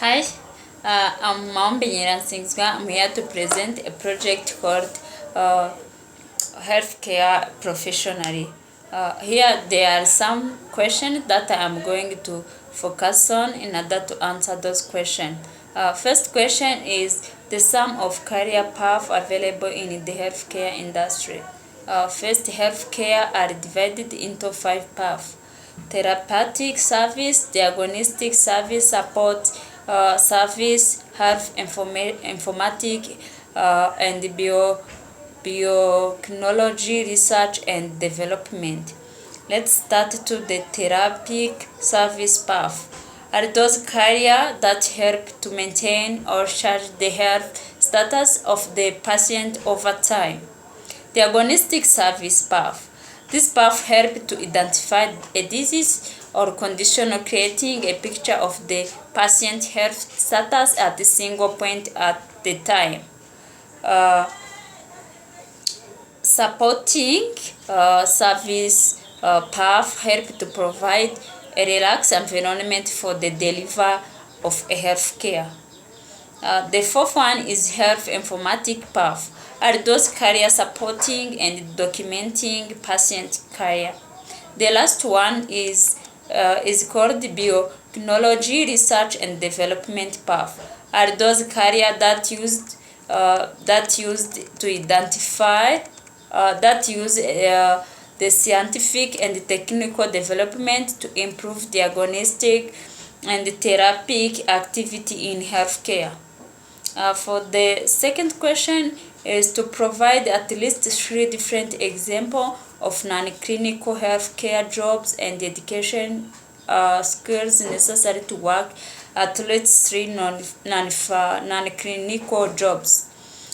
Hi, I'm Maombi I'm here to present a project called uh, Healthcare Professionally. Here there are some questions that I am going to focus on in order to answer those questions. First question is the sum of career paths available in the healthcare industry. First, healthcare are divided into 5 paths: therapeutic service, diagnostic service, support service, health informatic, and biotechnology research and development. Let's start to the therapeutic service path. Are those careers that help to maintain or change the health status of the patient over time. Diagnostic service path. This path helps to identify a disease or condition, creating a picture of the patient health status at a single point at the time. Supporting service path help to provide a relaxed environment for the delivery of a health care. The fourth one is health informatic path. Are those career supporting and documenting patient care. The last one is called biotechnology research and development path. Are those career that used to identify that use the scientific and technical development to improve diagnostic and therapeutic activity in healthcare. For the second question is to provide at least 3 different examples of non-clinical healthcare jobs and education skills necessary to work at least 3 non-clinical jobs.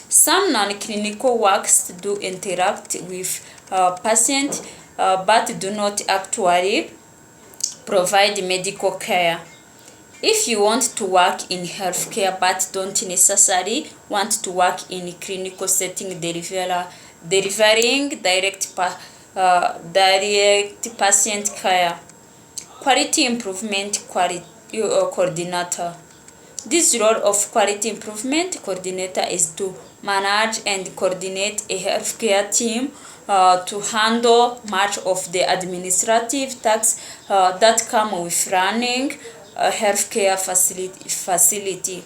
Some non-clinical works do interact with patients but do not actually provide medical care. If you want to work in healthcare but don't necessarily want to work in a clinical setting delivering direct patient care. Quality improvement coordinator. This role of quality improvement coordinator is to manage and coordinate a healthcare team to handle much of the administrative tasks that come with running a healthcare facility.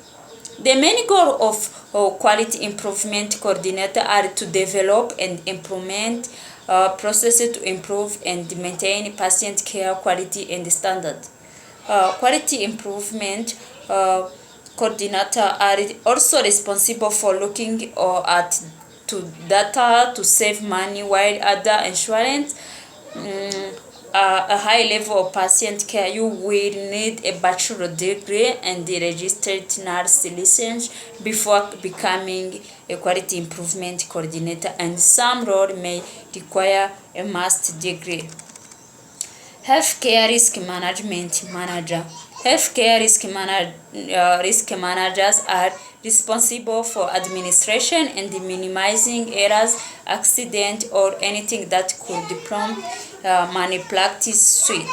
The main goal of quality improvement coordinator are to develop and implement processes to improve and maintain patient care quality and standard. Quality improvement coordinator are also responsible for looking at data to save money, while other insurance a high level of patient care. You will need a bachelor degree and a registered nurse license before becoming a quality improvement coordinator, and some roles may require a master's degree. Healthcare risk management manager. Healthcare risk managers are responsible for administration and minimizing errors, accidents, or anything that could prompt malpractice suit.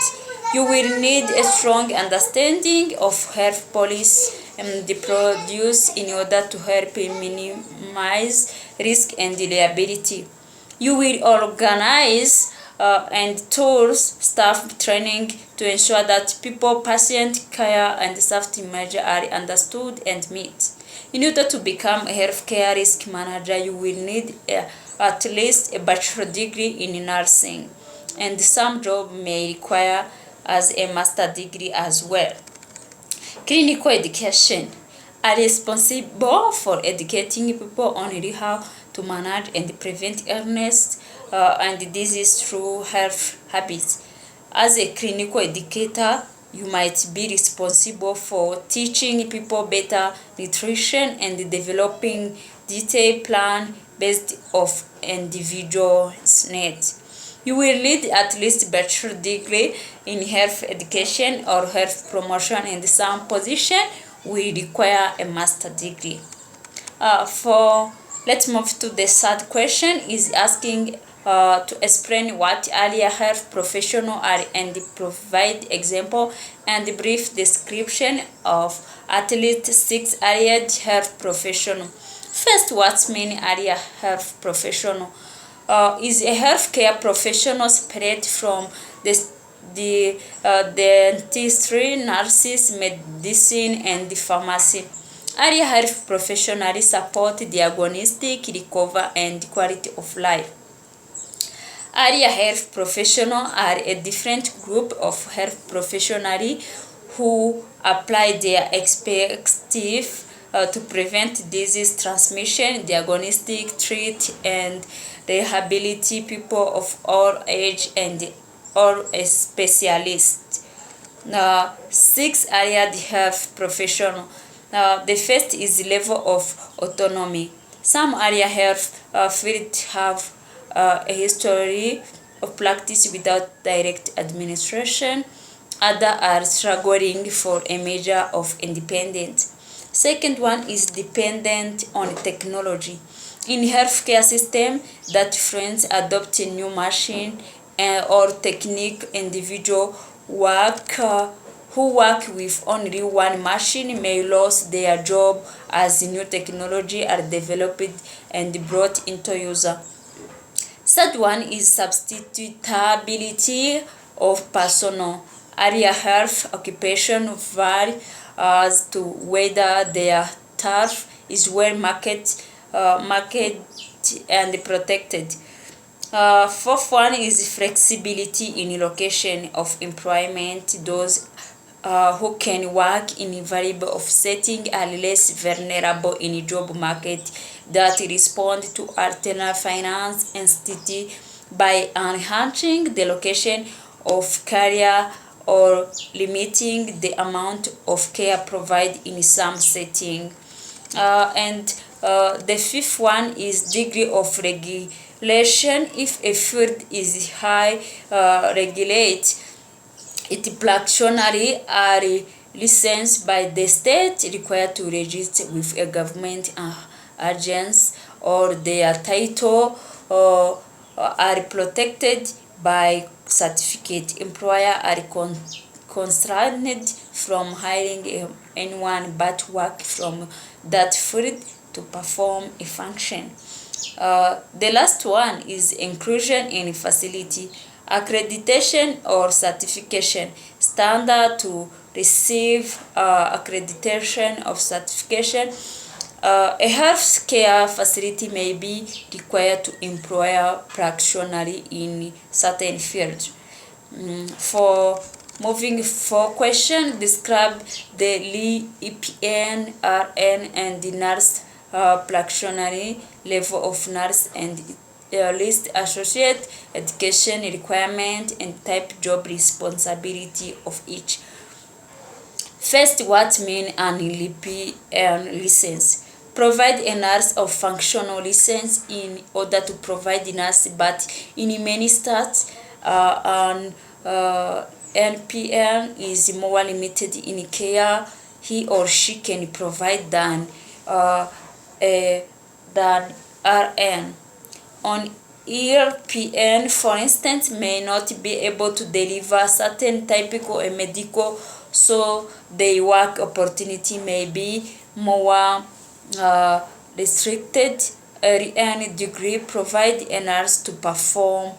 You will need a strong understanding of health policy and the produce in order to help minimize risk and liability. You will organize and tools staff training to ensure that people, patient care, and safety measures are understood and met. In order to become a healthcare risk manager, you will need at least a bachelor degree in nursing, and some jobs may require as a master degree as well. Clinical education are responsible for educating people on how to manage and prevent illness and disease through health habits. As a clinical educator, you might be responsible for teaching people better nutrition and developing detailed plan based off individual's needs. You will need at least bachelor degree in health education or health promotion, and some position will require a master degree. Let's move to the third question is asking to explain what allied health professionals are and provide example and brief description of at least 6 allied health professionals. First, what mean allied health professional? Is a healthcare professional separate from the dentistry, nurses, medicine, and the pharmacy. Allied health professionals support diagnostic, recovery, and quality of life. Allied health professionals are a different group of health professionals who apply their expertise to prevent disease transmission, diagnostic, treat, and rehabilitate people of all age and all specialists. 6 allied health professionals. The first is level of autonomy. Some allied health fields have a history of practice without direct administration. Others are struggling for a measure of independence. Second one is dependent on technology. In healthcare system that friends adopt a new machine or technique, individual who work with only one machine may lose their job as new technology are developed and brought into use. Third one is substitutability of personnel. Allied health occupation vary as to whether their turf is well marketed and protected. Fourth one is flexibility in location of employment. Those who can work in a variety of settings are less vulnerable in a job market that respond to alternative finance institute by enhancing the location of career or limiting the amount of care provided in some setting. The fifth one is degree of regulation. If a field is high regulated, it practitioners are licensed by the state, required to register with a government agency, or their title are protected by certificate. Employers are constrained from hiring anyone but work from that field to perform a function. The last one is inclusion in facility. Accreditation or certification. Standard to receive accreditation of certification. A healthcare facility may be required to employ practitioners in certain fields. For moving for question, describe the EPN, RN, and the nurse practitioner level of nurse and list associate education requirement and type job responsibility of each. First, what mean an EPN license? Provide a nurse of functional license in order to provide the nurse, but in many states, an NPN is more limited in care he or she can provide than RN. On EPN, for instance, may not be able to deliver certain typical and medical, so their work opportunity may be more restricted. Any degree provide a nurse to perform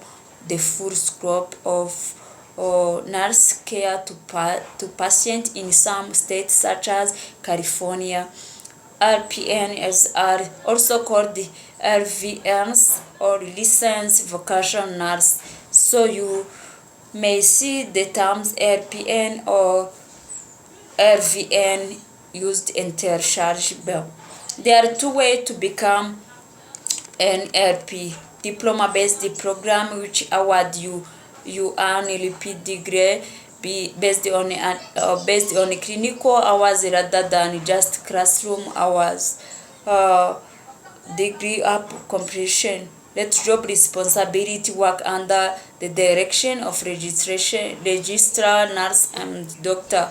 the full scope of nurse care to patients in some states such as California. RPNs are also called LVNs or licensed vocational nurse. So you may see the terms LPN or LVN used interchangeably. There are two ways to become an LP: diploma-based program, which award you an LP degree based on clinical hours rather than just classroom hours. Degree up completion. Let job responsibility work under the direction of registrar, nurse, and doctor.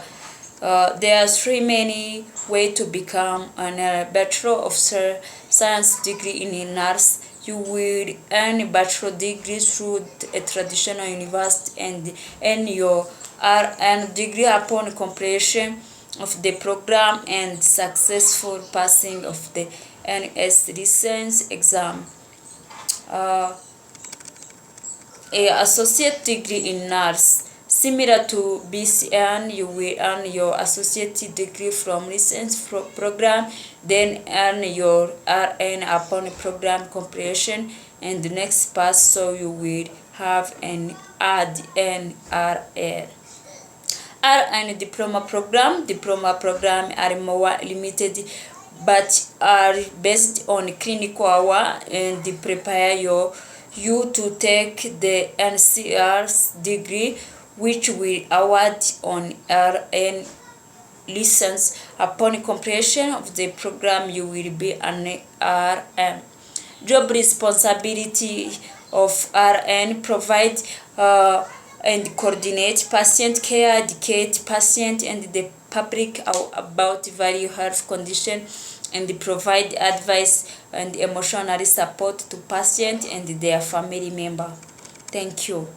There are three ways to become a Bachelor of Science degree in nurse you will earn a bachelor degree through a traditional university and earn your RN degree upon completion of the program and successful passing of the NS license exam. A associate degree in nurse. Similar to BCN, you will earn your associate degree from license program, then earn your RN upon program completion and the next pass, so you will have an RN. RN diploma program. Diploma program are more limited but are based on clinical hour and prepare you to take the NCR's degree, which will award on RN license. Upon completion of the program, you will be an RN. Job responsibility of RN: provide and coordinate patient care, educate patient and the public about value health condition, and provide advice and emotional support to patient and their family member. Thank you.